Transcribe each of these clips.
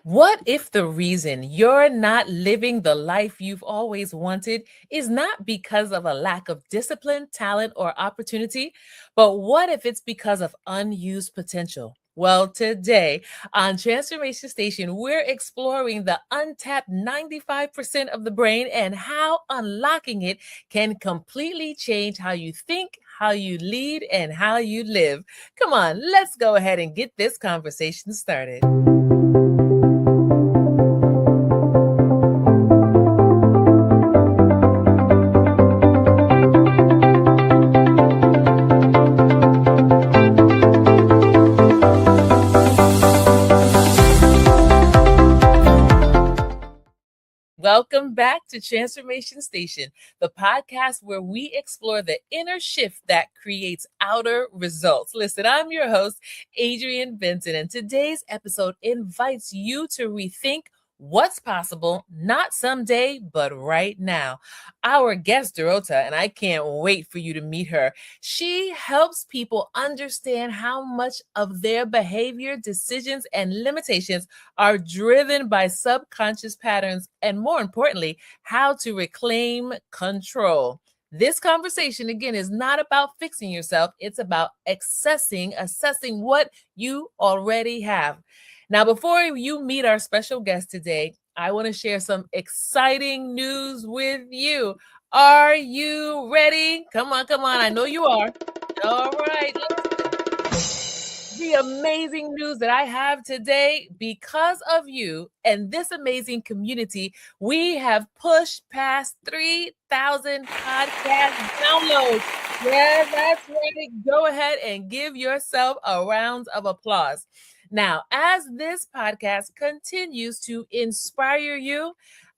What if the reason you're not living the life you've always wanted is not because of a lack of discipline, talent, or opportunity, but what if it's because of unused potential? Well, today on Transformation Station, we're exploring the untapped 95% of the brain and how unlocking it can completely change how you think, how you lead, and how you live. Come on, let's go ahead and get this conversation started. Welcome back to Transformation Station, the podcast where we explore the inner shift that creates outer results. Listen, I'm your host, Adrienne Benton, and today's episode invites you to rethink what's possible, not someday, but right now. Our guest, Dorota, and I can't wait for you to meet her. She helps people understand how much of their behavior, decisions, and limitations are driven by subconscious patterns, and more importantly, how to reclaim control. This conversation, again, is not about fixing yourself. It's about assessing what you already have. Now, before you meet our special guest today, I want to share some exciting news with you. Are you ready? Come on, come on. I know you are. All right, the amazing news that I have today, because of you and this amazing community, we have pushed past 3,000 podcast downloads. Yeah, that's right. Go ahead and give yourself a round of applause. Now, as this podcast continues to inspire you,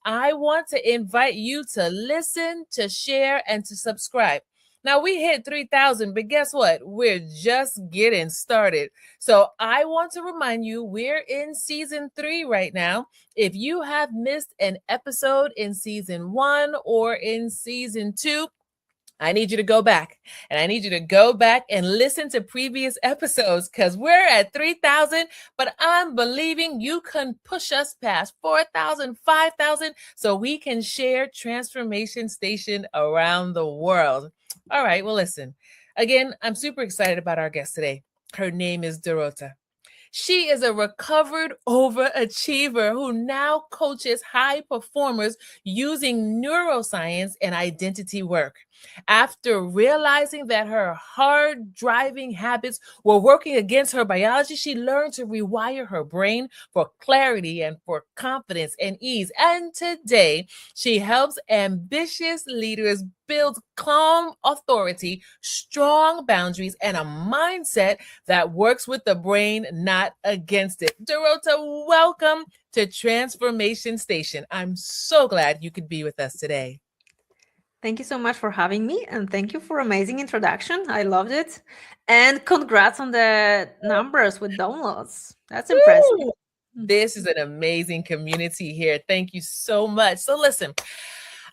I want to invite you to listen, to share, and to subscribe. Now we hit 3,000, but guess what? We're just getting started. So I want to remind you, we're in season 3 right now. If you have missed an episode in season 1 or in season 2, I need you to go back, and I need you to go back and listen to previous episodes, because we're at 3,000, but I'm believing you can push us past 4,000, 5,000, so we can share Transformation Station around the world. All right, well, listen. Again, I'm super excited about our guest today. Her name is Dorota. She is a recovered overachiever who now coaches high performers using neuroscience and identity work. After realizing that her hard driving habits were working against her biology, she learned to rewire her brain for clarity and for confidence and ease. And today, she helps ambitious leaders build calm authority, strong boundaries, and a mindset that works with the brain, not against it. Dorota, welcome to Transformation Station. I'm so glad you could be with us today. Thank you so much for having me, and thank you for amazing introduction. I loved it. And congrats on the numbers with downloads. That's impressive. Woo! This is an amazing community here. Thank you so much. So listen,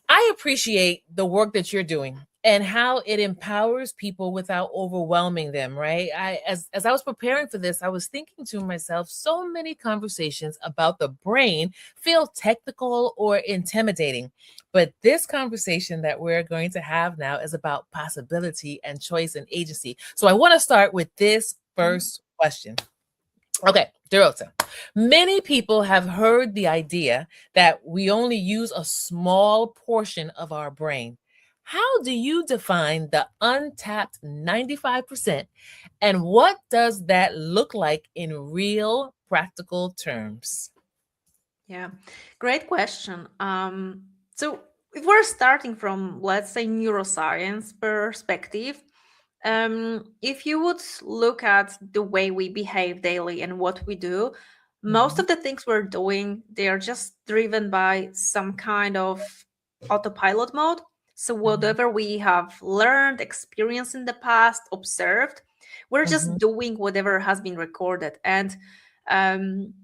I appreciate the work that you're doing and how it empowers people without overwhelming them, right? As I was preparing for this, I was thinking to myself, so many conversations about the brain feel technical or intimidating. But this conversation that we're going to have now is about possibility and choice and agency. So I want to start with this first question. Okay, Dorota. Many people have heard the idea that we only use a small portion of our brain. How do you define the untapped 95%, and what does that look like in real practical terms? Yeah, great question. So if we're starting from, let's say, neuroscience perspective, if you would look at the way we behave daily and what we do, most Mhm, of the things we're doing, they are just driven by some kind of autopilot mode. So mhm, whatever we have learned, experienced in the past, observed, we're just mhm, doing whatever has been recorded. And um,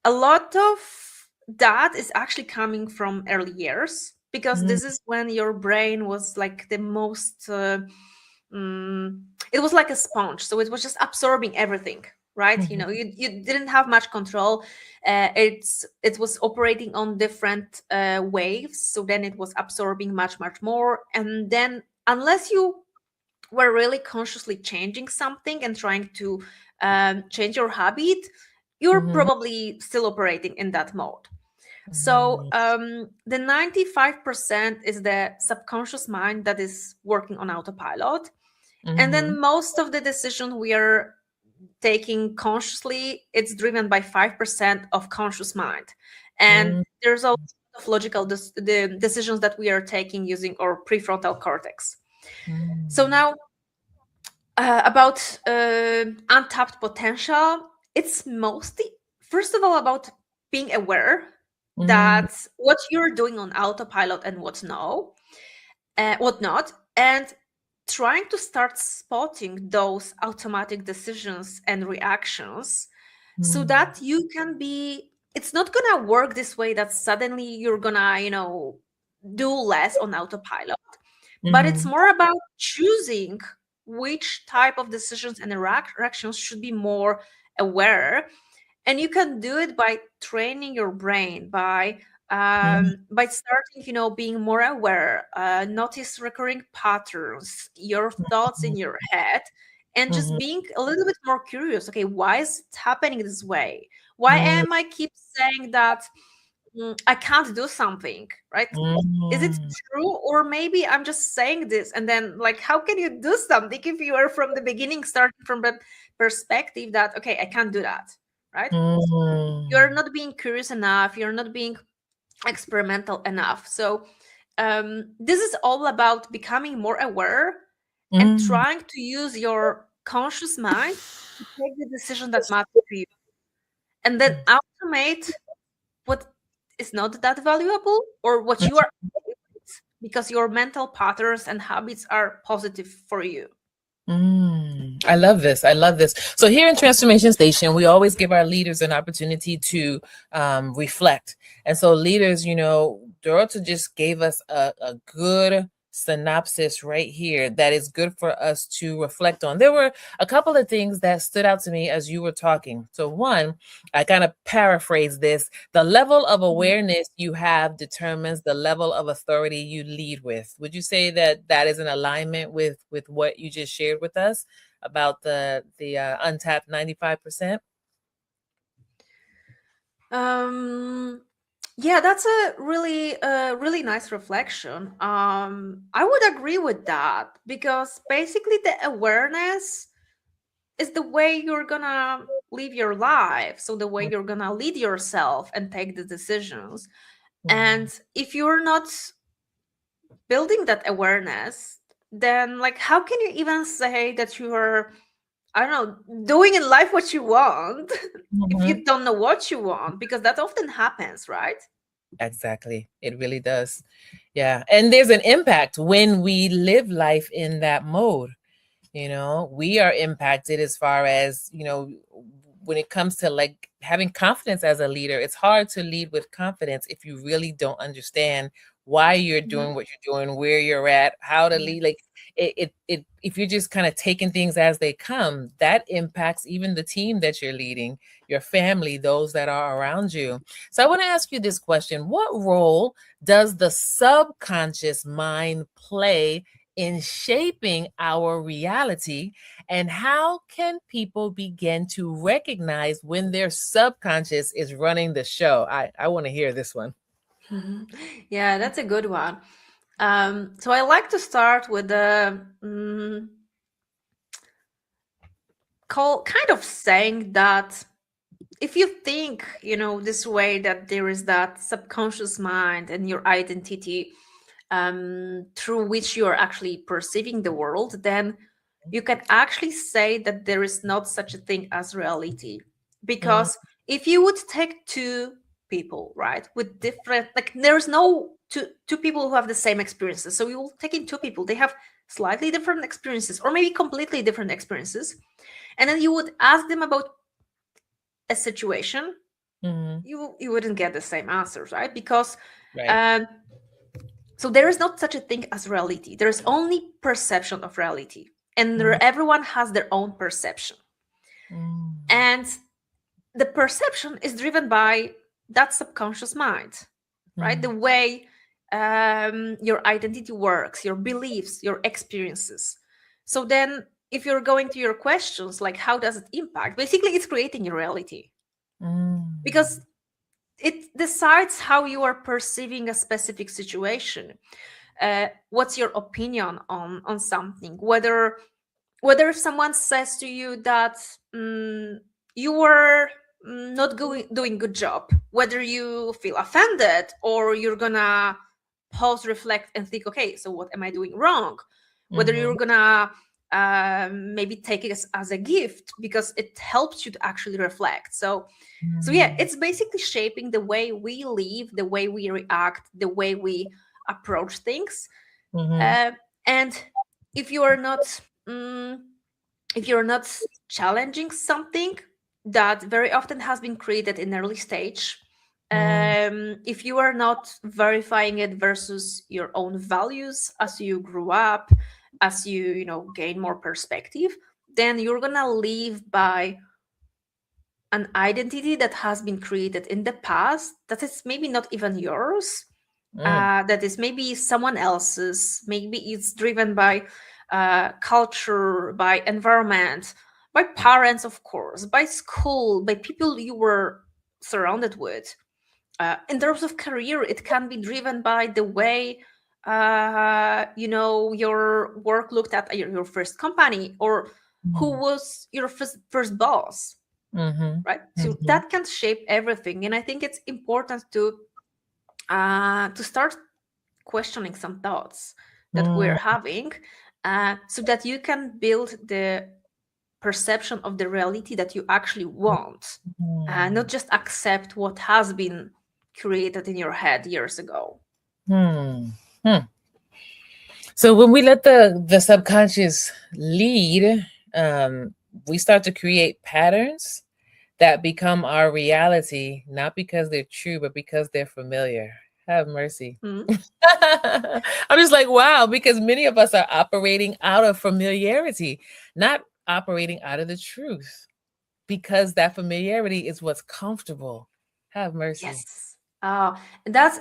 a lot of that is actually coming from early years, because mhm, this is when your brain was like the most it was like a sponge, so it was just absorbing everything. right? Mhm. You didn't have much control. It was operating on different waves, so then it was absorbing much more, and then unless you were really consciously changing something and trying to change your habit, you're Mhm. probably still operating in that mode. So Mhm. the 95% is the subconscious mind that is working on autopilot. And Mhm. then most of the decision we are taking consciously, it's driven by 5% of conscious mind. And Mhm. there's a lot of logical the decisions that we are taking using our prefrontal cortex. So Mhm. now about untapped potential, it's mostly, first of all, about being aware Mhm. that what you're doing on autopilot and what not, and trying to start spotting those automatic decisions and reactions so Mhm. that you can be, it's not gonna work this way that suddenly you're gonna, do less on autopilot, but it's Mhm. more about choosing which type of decisions and reactions should be more aware. And you can do it by training your brain, by starting, being more aware, notice recurring patterns, your thoughts in your head, and just Mhm. being a little bit more curious. Okay, why is it happening this way? Why Mhm. am I keep saying that I can't do something, right? Is it Mhm. true? Or maybe I'm just saying this, and then, like, how can you do something if you are from the beginning starting from the perspective that, okay, I can't do that, right? You're Mhm. not being curious enough, you're not being experimental enough. So this is all about becoming more aware and Mhm. trying to use your conscious mind to take the decision that matters to you, and then automate what is not that valuable or what you are okay with, because your mental patterns and habits are positive for you. I love this. I love this. So here in Transformation Station, we always give our leaders an opportunity to reflect. And so leaders, Dorota just gave us a good synopsis right here that is good for us to reflect on. There were a couple of things that stood out to me as you were talking. So one, I kind of paraphrase this: the level of Mhm. awareness you have determines the level of authority you lead with. Would you say that that is in alignment with what you just shared with us about the untapped 95%? Um, yeah, that's a really nice reflection. I would agree with that because basically the awareness is the way you're gonna live your life. So the way you're gonna lead yourself and take the decisions. Mhm. And if you're not building that awareness, then, like, how can you even say that you are, I don't know, doing in life what you want if Mhm. you don't know what you want? Because that often happens, right? Exactly. It really does. Yeah. And there's an impact when we live life in that mode. We are impacted as far as, when it comes to like having confidence as a leader. It's hard to lead with confidence if you really don't understand why you're Mhm. doing what you're doing, where you're at, how to Yeah. lead. Like if you're just kind of taking things as they come, that impacts even the team that you're leading, your family, those that are around you. So I want to ask you this question: what role does the subconscious mind play in shaping our reality, and how can people begin to recognize when their subconscious is running the show? I want to hear this one. Yeah, that's a good one. So I like to start with the kind of saying that if you think, this way, that there is that subconscious mind and your identity through which you are actually perceiving the world, then you can actually say that there is not such a thing as reality. Mm, Because if you would take two people, right, with different, like, there's no two people who have the same experiences. So you will take in two people, they have slightly different experiences or maybe completely different experiences. And then you would ask them about a situation, mhm. you wouldn't get the same answers, right? Because Right. um, so there is not such a thing as reality. There is only perception of reality, and Mm, everyone has their own perception. mm, And the perception is driven by that subconscious mind, right? The way your identity works, your beliefs, your experiences. So then, if you're going to your questions, like how does it impact? Basically, it's creating your reality because it decides how you are perceiving a specific situation. What's your opinion on something? Whether if someone says to you that you were not doing good job, whether you feel offended or you're gonna pause, reflect, and think, okay, so what am I doing wrong? Whether you're gonna maybe take it as a gift because it helps you to actually reflect. So yeah, it's basically shaping the way we live, the way we react, the way we approach things. And if you are not mm, if you're not challenging something that very often has been created in early stage, if you are not verifying it versus your own values as you grew up, as you gain more perspective, then you're gonna live by an identity that has been created in the past that is maybe not even yours, that is maybe someone else's. Maybe it's driven by culture, by environment, by parents, of course, by school, by people you were surrounded with. In terms of career, it can be driven by the way your work looked at your first company, or who was your first boss, right? So that can shape everything, and I think it's important to start questioning some thoughts that we're having, so that you can build the perception of the reality that you actually want, not just accept what has been created in your head years ago. So when we let the subconscious lead, we start to create patterns that become our reality, not because they're true, but because they're familiar. Have mercy. I'm just like, wow, because many of us are operating out of familiarity, not operating out of the truth, because that familiarity is what's comfortable. Have mercy. Yes. That's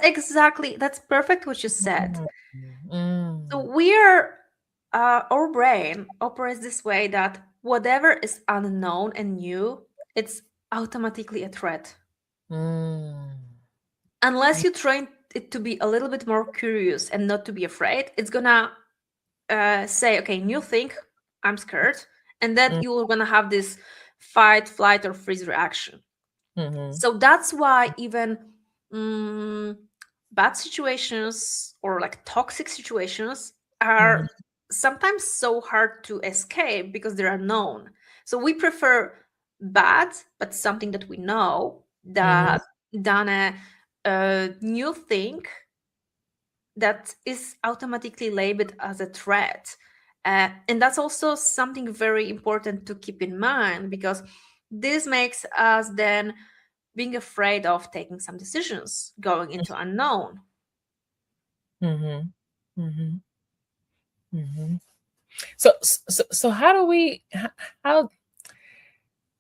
perfect what you said. So our brain operates this way that whatever is unknown and new, it's automatically a threat. Unless you train it to be a little bit more curious and not to be afraid, it's gonna say, okay, new thing, I'm scared, and then you're gonna have this fight, flight, or freeze reaction. So that's why even bad situations or like toxic situations are sometimes so hard to escape because they're unknown. So we prefer bad, but something that we know, that than a new thing that is automatically labeled as a threat. And that's also something very important to keep in mind, because this makes us then being afraid of taking some decisions, going into unknown. So how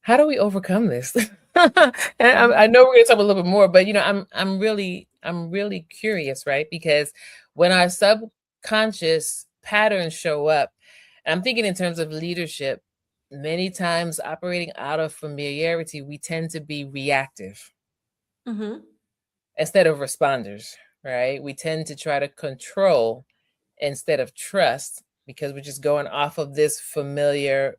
how do we overcome this? And I know we're going to talk a little bit more, but I'm really curious, right? Because when our subconscious patterns show up, and I'm thinking in terms of leadership, many times operating out of familiarity, we tend to be reactive instead of responders, right? We tend to try to control instead of trust, because we're just going off of this familiar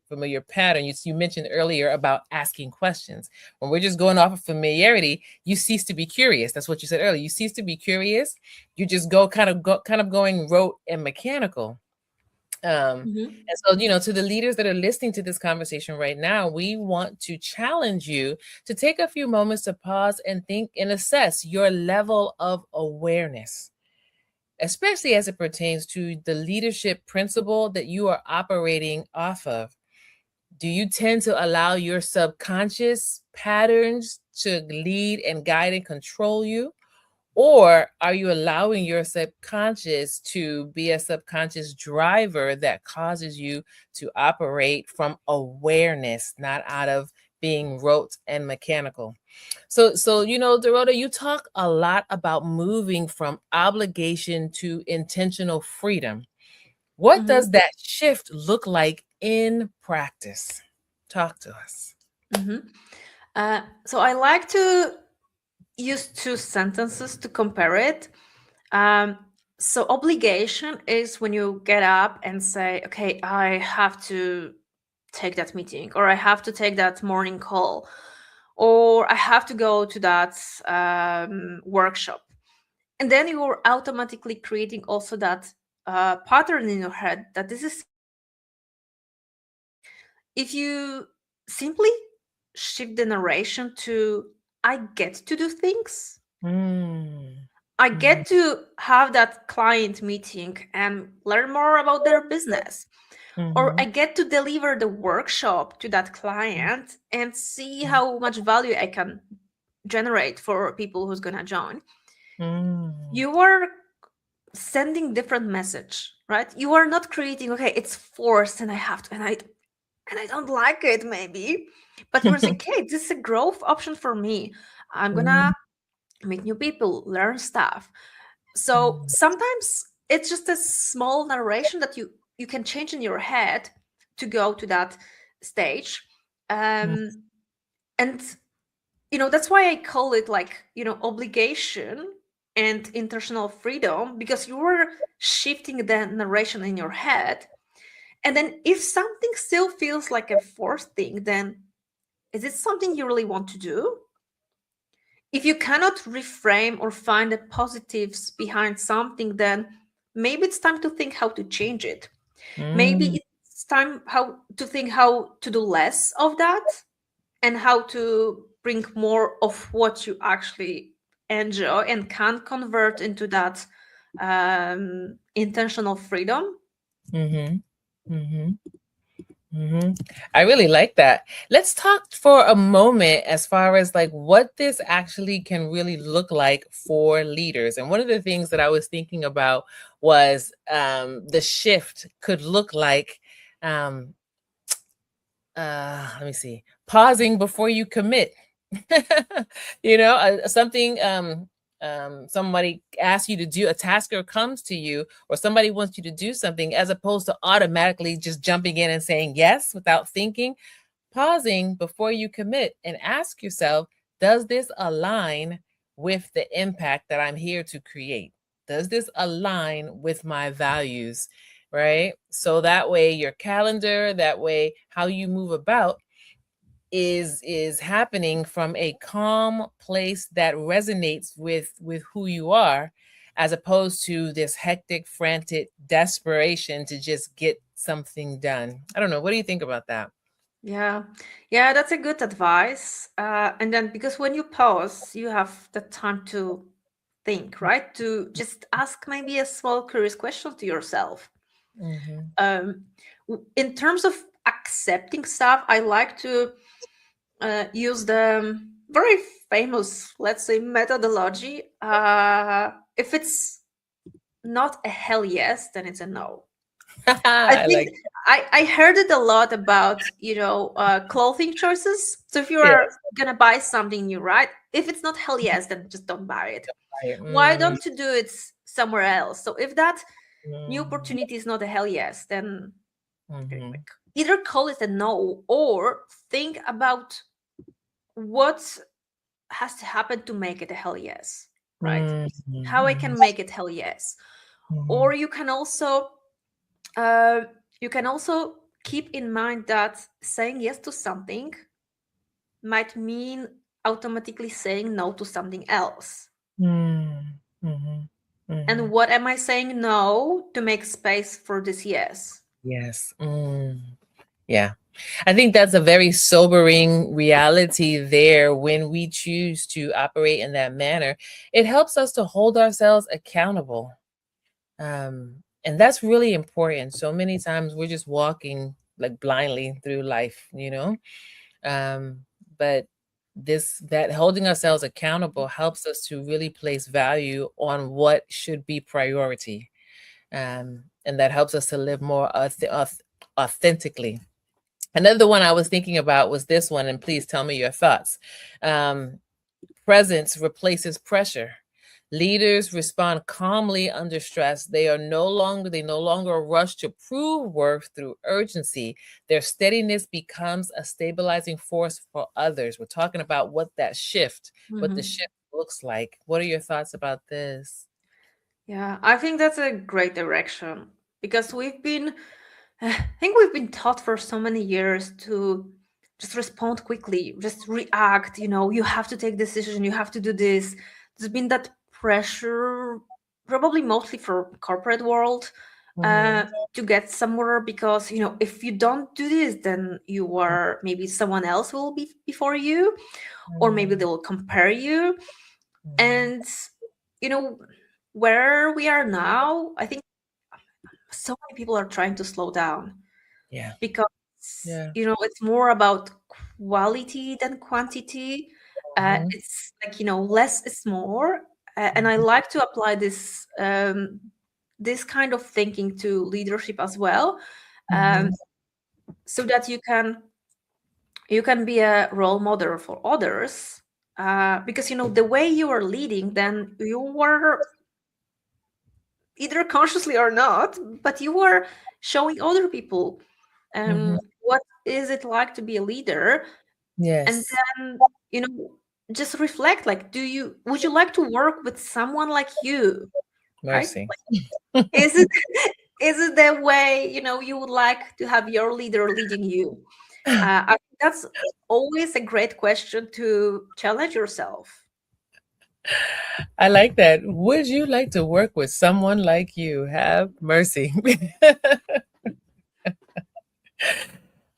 pattern. You mentioned earlier about asking questions. When we're just going off of familiarity, you cease to be curious. That's what you said earlier. You cease to be curious. You just go kind of going rote and mechanical. And so, to the leaders that are listening to this conversation right now, we want to challenge you to take a few moments to pause and think and assess your level of awareness, especially as it pertains to the leadership principle that you are operating off of. Do you tend to allow your subconscious patterns to lead and guide and control you? Or are you allowing your subconscious to be a subconscious driver that causes you to operate from awareness, not out of being rote and mechanical. So Dorota, you talk a lot about moving from obligation to intentional freedom. What Mm-hmm. does that shift look like in practice? Talk to us. Mm-hmm. So I like to use two sentences to compare it. Um, so obligation is when you get up and say, okay, I have to take that meeting, or I have to take that morning call, or I have to go to that workshop. And then you're automatically creating also that pattern in your head that this is something that you have to do. If you simply shift the narration to, I get to do things, Mm, I mhm, get to have that client meeting and learn more about their business, or I mhm, get to deliver the workshop to that client and see how much value I can generate for people who's going to join. mm, You are sending different message, right? You are not creating, okay, it's forced and I have to, and I don't like it maybe, but we're saying, okay, this is a growth option for me. I'm mm, gonna meet new people, learn stuff. So sometimes it's just a small narration that you can change in your head to go to that stage. mm, And that's why I call it like, obligation and intentional freedom, because you are shifting the narration in your head. And then if something still feels like a forced thing, then is it something you really want to do? If you cannot reframe or find the positives behind something, then maybe it's time to think how to change it. Maybe mm, it's time how to think how to do less of that, and how to bring more of what you actually enjoy and can convert into that intentional freedom. mhm, mhm. I really like that. Let's talk for a moment as far as like what this actually can really look like for leaders. And one of the things that I was thinking about was the shift could look like, um, let me see, pausing before you commit. Something somebody asks you to do, a task or comes to you, or somebody wants you to do something, as opposed to automatically just jumping in and saying yes without thinking. Pausing before you commit and ask yourself, does this align with the impact that I'm here to create? Does this align with my values? Right? So that way your calendar, that way how you move about is happening from a calm place that resonates with who you are, as opposed to this hectic, frantic desperation to just get something done. I don't know, what do you think about that? Yeah, yeah, that's a good advice. And then because when you pause, you have the time to think, right? To just ask maybe a small curious question to yourself. Mm-hmm. Um, in terms of accepting stuff, I like to use the very famous, let's say, methodology. If it's not a hell yes, then it's a no. I I think like I heard it a lot about, clothing choices. So if you it. are gonna buy something new, right? If it's not hell yes, then just don't buy it. Right. Why don't you do it somewhere else? So if that new Mm, opportunity is not a hell yes, then mhm, either call it a no, or think about what has to happen to make it a hell yes, right? mhm, How I mhm, can make it hell yes. mhm, Or uh, you can also keep in mind that saying yes to something might mean automatically saying no to something else. mhm, mhm, And mhm. what am I saying no to make space for this yes? Yes. Yeah. I think that's a very sobering reality there when we choose to operate in that manner. It helps us to hold ourselves accountable. Um, and that's really important. So many times we're just walking like blindly through life. Um, but that holding ourselves accountable helps us to really place value on what should be priority. And that helps us to live more authentically. Another one I was thinking about was this one, and please tell me your thoughts. Um, Presence replaces pressure. Leaders respond calmly under stress. They no longer rush to prove worth through urgency. Their steadiness becomes a stabilizing force for others. We're talking about what the Mhm. shift looks like. What are your thoughts about this? Yeah, I think that's a great direction because I think we've been taught for so many years to just respond quickly, just react. You have to take decision, you have to do this. There's been that pressure, probably mostly for corporate world, Mm-hmm. to get somewhere because if you don't do this, then you are maybe someone else will be before you, or maybe they will compare you. Mm-hmm. And you know where we are now, I think so many people are trying to slow down Yeah. because Yeah. it's more about quality than quantity. Mm-hmm. It's like less is more. And I like to apply this kind of thinking to leadership as well, um, Mm-hmm. so that you can be a role model for others, because the way you are leading, then you are either consciously or not, but you are showing other people Mm-hmm. what is it like to be a leader. And Yes. then just reflect, like, would you like to work with someone like you, right? Mercy. Like, is it is it the way you would like to have your leader leading you? I think that's always a great question to challenge yourself. I like that. Would you like to work with someone like you? Have mercy.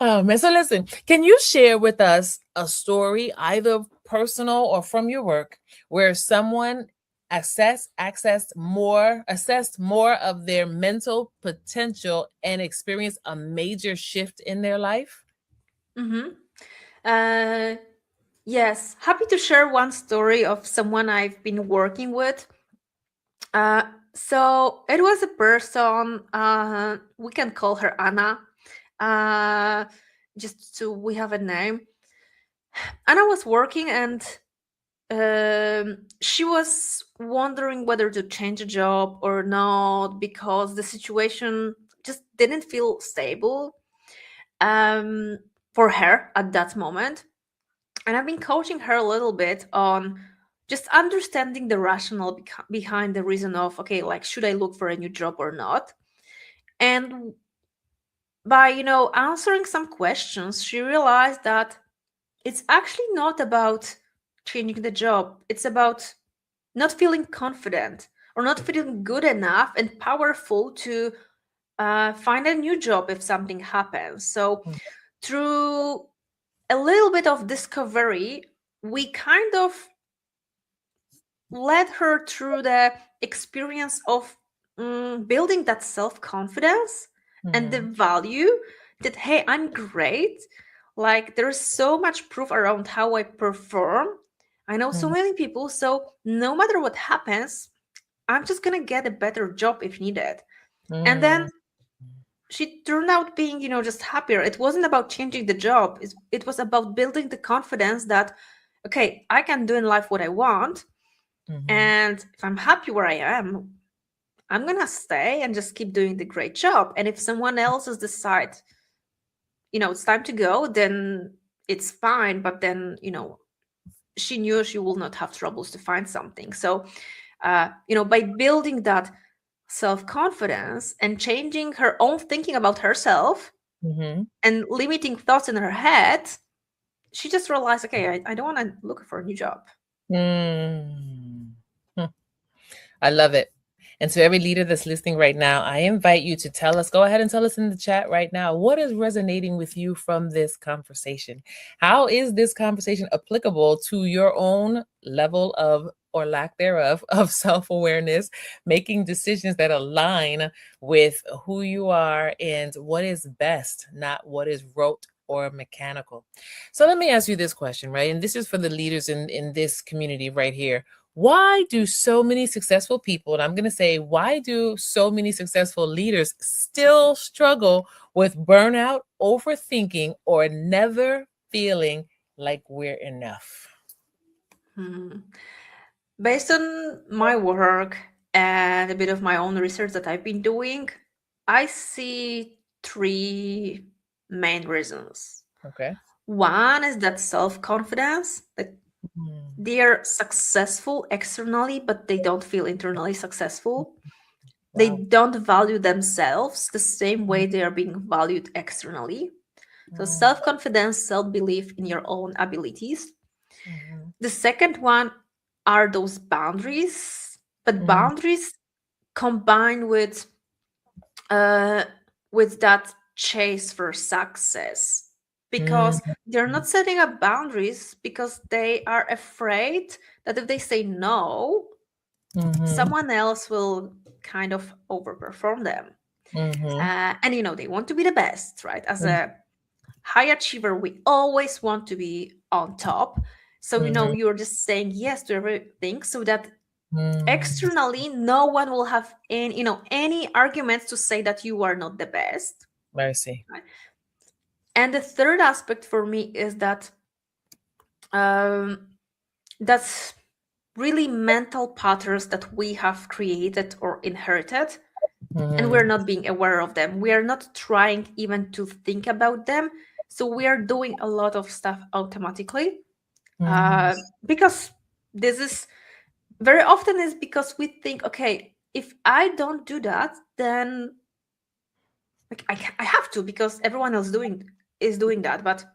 Oh man. So listen, can you share with us a story, either personal or from your work, where someone assessed more of their mental potential and experienced a major shift in their life? Mm-hmm. uh, yes, happy to share one story of someone I've been working with. Uh, so it was a person, we can call her Anna, uh, just so we have a name. Anna was working, and she was wondering whether to change a job or not because the situation just didn't feel stable, um, for her at that moment. And I've been coaching her a little bit on just understanding the rationale behind the reason of, okay, like, should I look for a new job or not? And by answering some questions, she realized that it's actually not about changing the job. It's about not feeling confident or not feeling good enough and powerful to find a new job if something happens. So through a little bit of discovery, we kind of led her through the experience of building that self confidence and the Mm-hmm. value that, hey, I'm great. Like, there's so much proof around how I perform. I know so many people. So, no matter what happens, I'm just going to get a better job if needed. And Mm-hmm. then she turned out being, just happier. It wasn't about changing the job, it was about building the confidence that, okay, I can do in life what I want, Mm-hmm. and if I'm happy where I am, I'm gonna stay and just keep doing the great job. And if someone else has decide, it's time to go, then it's fine. But then, she knew she will not have troubles to find something. So, by building that self confidence and changing her own thinking about herself Mm-hmm. and limiting thoughts in her head, she just realized, okay, I don't want to look for a new job. Mm. Hmm. I love it. And to every leader that's listening right now, I invite you to go ahead and tell us in the chat right now, what is resonating with you from this conversation? How is this conversation applicable to your own level of, or lack thereof, of self awareness, making decisions that align with who you are and what is best, not what is rote or mechanical? So let me ask you this question, right? And this is for the leaders in this community right here. Why do so many successful people, and I'm going to say, why do so many successful leaders still struggle with burnout, overthinking, or never feeling like we're enough? Hmm. Based on my work and a bit of my own research that I've been doing, I see three main reasons. Okay. One is that self confidence, that Mm. they're successful externally, but they don't feel internally successful. They Wow. don't value themselves the same Mm. way they are being valued externally. So, Mm. self confidence, self belief in your own abilities. Mhm. The second one are those boundaries, but Mhm. boundaries combined uh, with that chase for success, Mm. because they're not setting up boundaries because they are afraid that if they say no, Mhm. someone else will kind of overperform them. Mhm. And they want to be the best, right? As a high achiever, we always want to be on top. So, Mhm. you're just saying yes to everything so that Mm. externally no one will have any arguments to say that you are not the best, Mercy. right? And the third aspect for me is that that's really mental patterns that we have created or inherited, and we're Mhm. not being aware of them. We are not trying even to think about them, so we are doing a lot of stuff automatically, Mhm. because this is very often is because we think, okay, if I don't do that, then like I have to because everyone else doing that. But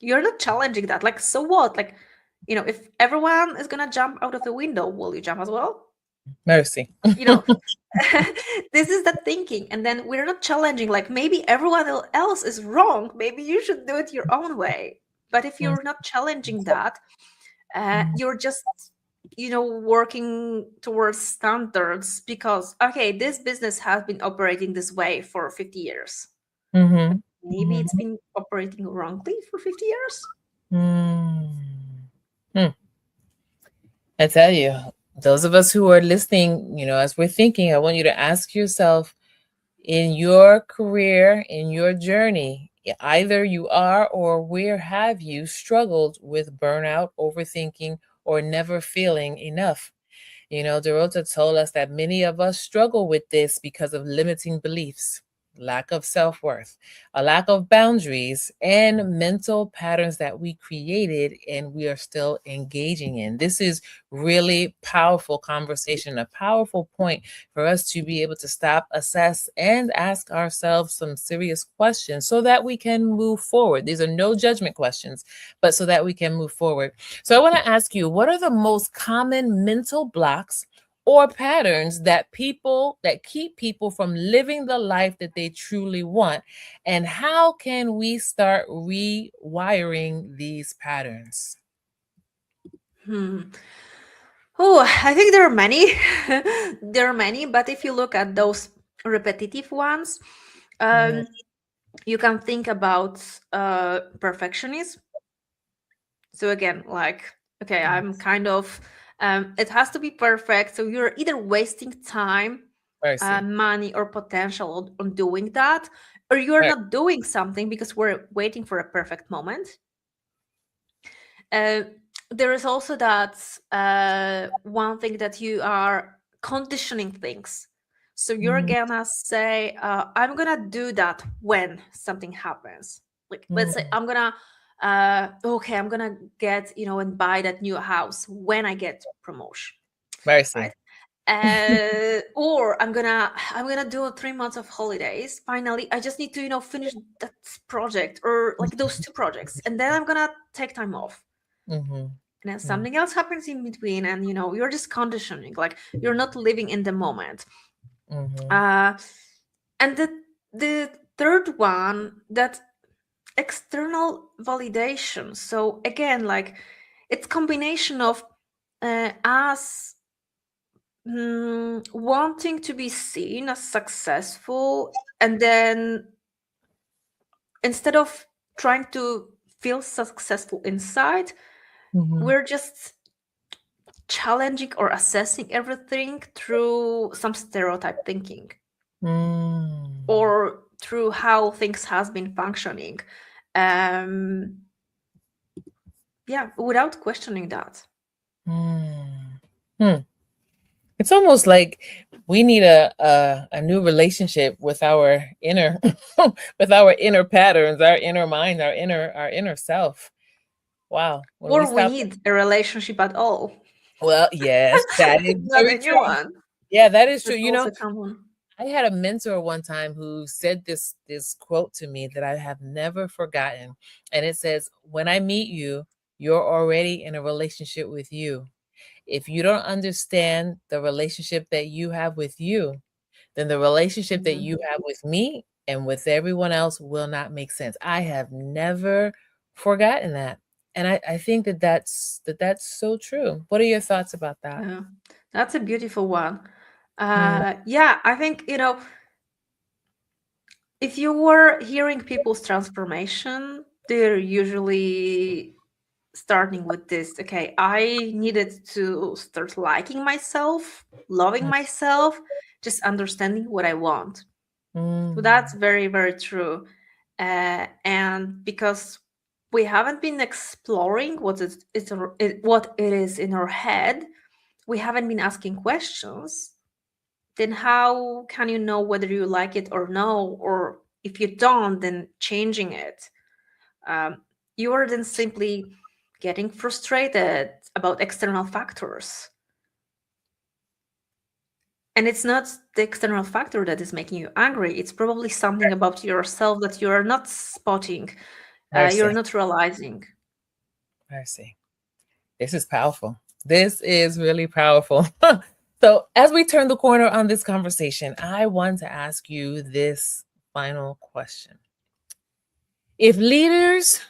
you're not challenging that. Like, so what? Like, if everyone is gonna jump out of the window, will you jump as well? Mercy. You know, this is the thinking, and then we're not challenging. Like, maybe everyone else is wrong. Maybe you should do it your own way. But if Mm. you're not challenging that, Mm. you're just working towards standards because, okay, this business has been operating this way for 50 years, but Mhm. maybe it's Mhm. been operating wrongly for 50 years. Mm. Hmm. I tell you, those of us who are listening, as we're thinking, I want you to ask yourself, in your career, in your journey, either you are or where have you struggled with burnout, overthinking, or never feeling enough? Dorota told us that many of us struggle with this because of limiting beliefs, lack of self worth, a lack of boundaries, and mental patterns that we created and we are still engaging in. This is really powerful conversation, a powerful point for us to be able to stop, assess, and ask ourselves some serious questions so that we can move forward. These are no judgment questions, but so that we can move forward. So I want to ask you, what are the most common mental blocks or patterns that keep people from living the life that they truly want? And how can we start rewiring these patterns? Hmm. Oh, I think there are many. There are many, but if you look at those repetitive ones, Mhm. um, you can think about perfectionism. So again, like, okay, I'm Yes. kind of, it has to be perfect. So you're either wasting time, Mercy. money, or potential on doing that, or you're Right. not doing something because we're waiting for a perfect moment. Uh, there is also that one thing that you are conditioning things. So you're Mhm. gonna say, I'm gonna do that when something happens. Like, let's say Mhm. okay, I'm gonna get, and buy that new house when I get promotion, right? Mercy. Or I'm gonna do 3 months of holidays. Finally, I just need to, finish that project or like those two projects, and then I'm gonna take time off, Mhm. and then Mhm. something else happens in between, and you're just conditioning, like you're not living in the moment. Mhm. uh and the third one, that external validation. So again, like, it's combination of us wanting to be seen as successful, and then instead of trying to feel successful inside, Mhm. we're just challenging or assessing everything through some stereotype thinking Mm. or through how things has been functioning. Um, yeah, without questioning that. Mm. Hmm. It's almost like we need a new relationship with our inner with our inner patterns, our inner mind, our inner self. Wow. When we Or we stop. need a relationship at all, Well, yes, that is not very a new true. one. Yeah, that is true. That's also common. I had a mentor one time who said this quote to me that I have never forgotten. And it says, "When I meet you, you're already in a relationship with you. If you don't understand the relationship that you have with you, then the relationship that Mhm. you have with me and with everyone else will not make sense." I have never forgotten that. And I think that's so true. What are your thoughts about that? Yeah, that's a beautiful one. Mm, Yeah, I think, if you were hearing people's transformation, they're usually starting with this. Okay, I needed to start liking myself, loving mm, myself, just understanding what I want. So that's mm, very, very true. And because we haven't been exploring what it is in our head, we haven't been asking questions, then how can you know whether you like it or no? Or if you don't, then changing it. Um, you are then simply getting frustrated about external factors. And it's not the external factor that is making you angry. It's probably something about yourself that you are not spotting, I you're see. not realizing. I see. This is powerful. This is really powerful. So, as we turn the corner on this conversation, I want to ask you this final question. If leaders,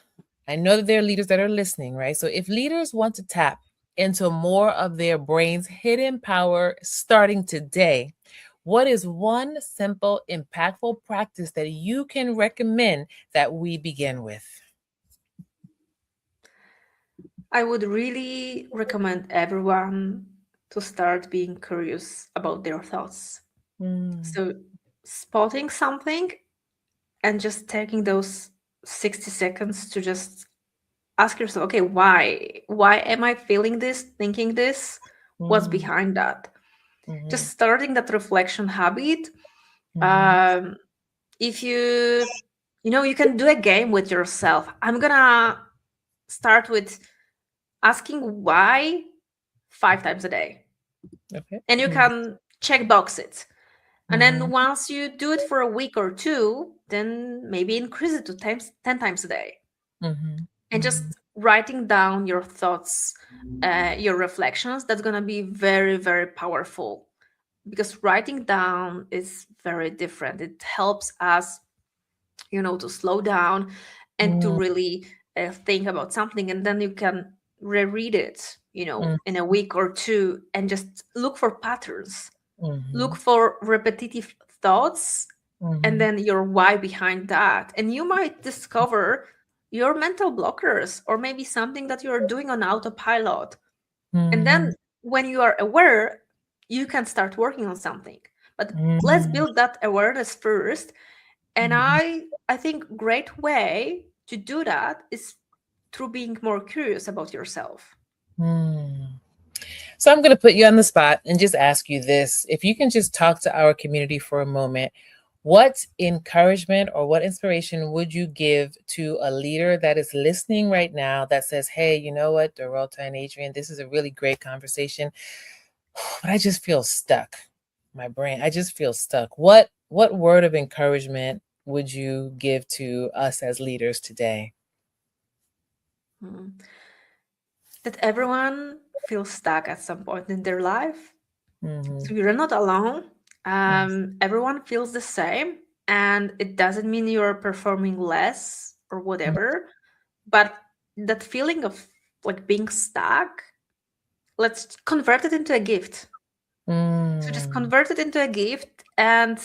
I know that there are leaders that are listening, right? So, if leaders want to tap into more of their brain's hidden power starting today, what is one simple, impactful practice that you can recommend that we begin with? I would really recommend everyone to start being curious about their thoughts. Mm, So, spotting something and just taking those 60 seconds to just ask yourself, okay, why am I feeling this, thinking this, what's mm, behind that? mhm, Just starting that reflection habit. mhm, um, if you can do a game with yourself. I'm gonna start with asking why 5 times a day, okay. and you Mm, can check box it. And then mhm, once you do it for a week or two, then maybe increase it to 10 times a day. mhm, And just mhm, writing down your thoughts, your reflections, that's going to be very, very powerful, because writing down is very different. It helps us, to slow down and to mm, really think about something. And then you can reread it, mm, in a week or two, and just look for patterns, look mhm, for repetitive thoughts, and mhm, then your why behind that. And you might discover your mental blockers, or maybe something that you're doing on autopilot. And mhm, then when you are aware, you can start working on something. But let's mhm, build that awareness first. And mhm, I think great way to do that is through being more curious about yourself. mm. So I'm going to put you on the spot and just ask you this. If you can just talk to our community for a moment, what encouragement or what inspiration would you give to a leader that is listening right now that says, hey, you know what, Dorota and Adrian, this is a really great conversation, but I just feel stuck. My brain, I just feel stuck. What word of encouragement would you give to us as leaders today? Mm. That everyone feels stuck at some point in their life. Mm-hmm. So you're not alone. Yes. Everyone feels the same, and it doesn't mean you're performing less or whatever. But that feeling of like being stuck, let's convert it into a gift. So just Mm, convert it into a gift and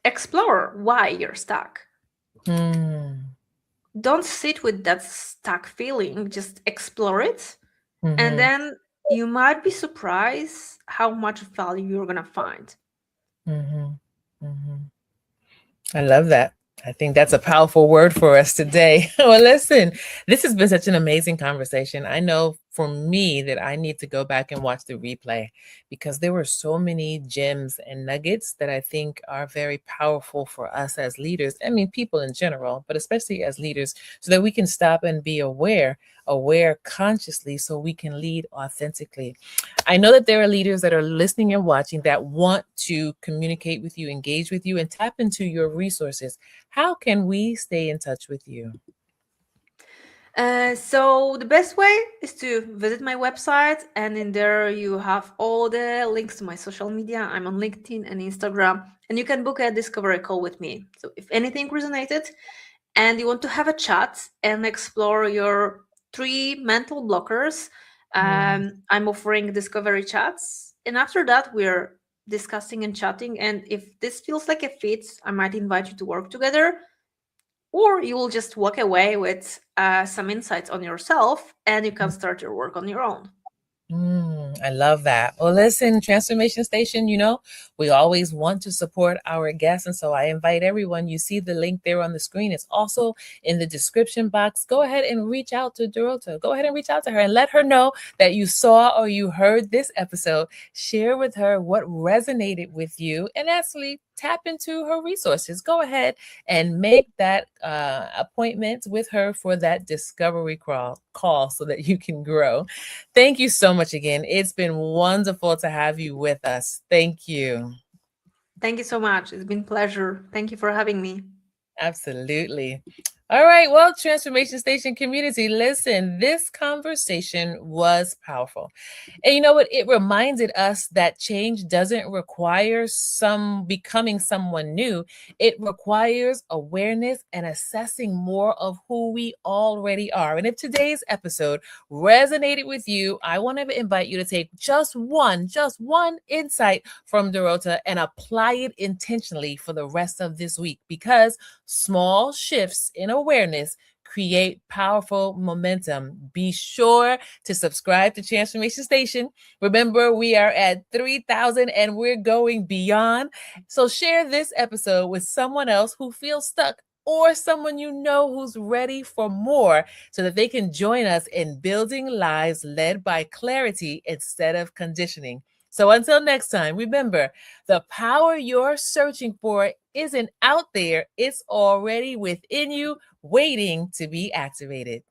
explore why you're stuck. mm, Don't sit with that stuck feeling, just explore it, and mm-hmm. then you might be surprised how much value you're going to find. Mm-hmm. Mm-hmm. I love that. I think that's a powerful word for us today. Well, listen, this has been such an amazing conversation. I know for me that I need to go back and watch the replay because there were so many gems and nuggets that I think are very powerful for us as leaders. I mean, people in general, but especially as leaders, so that we can stop and be aware consciously so we can lead authentically. I know that there are leaders that are listening and watching that want to communicate with you, engage with you, and tap into your resources. How can we stay in touch with you? So the best way is to visit my website, and in there you have all the links to my social media. I'm on LinkedIn and Instagram, and you can book a discovery call with me. So if anything resonated and you want to have a chat and explore your 3 mental blockers, Mm, I'm offering discovery chats. And after that, we're discussing and chatting. And if this feels like a fit, I might invite you to work together, or you will just walk away with some insights on yourself and you can start your work on your own. I love that. Well, listen, Transformation Station, we always want to support our guests. And so I invite everyone, you see the link there on the screen. It's also in the description box. Go ahead and reach out to Dorota. Go ahead and reach out to her and let her know that you saw or you heard this episode. Share with her what resonated with you and actually tap into her resources. Go ahead and make that appointment with her for that discovery call so that you can grow. Thank you so much again. It's been wonderful to have you with us. Thank you. Thank you so much. It's been a pleasure. Thank you for having me. Absolutely. All right. Well, Transformation Station community, listen, this conversation was powerful. And you know what? It reminded us that change doesn't require some becoming someone new. It requires awareness and assessing more of who we already are. And if today's episode resonated with you, I want to invite you to take just one insight from Dorota and apply it intentionally for the rest of this week, because small shifts in awareness create powerful momentum. Be sure to subscribe to Transformation Station. Remember, we are at 3,000 and we're going beyond. So share this episode with someone else who feels stuck or someone you know who's ready for more, so that they can join us in building lives led by clarity instead of conditioning. So until next time, remember, the power you're searching for isn't out there, it's already within you, waiting to be activated.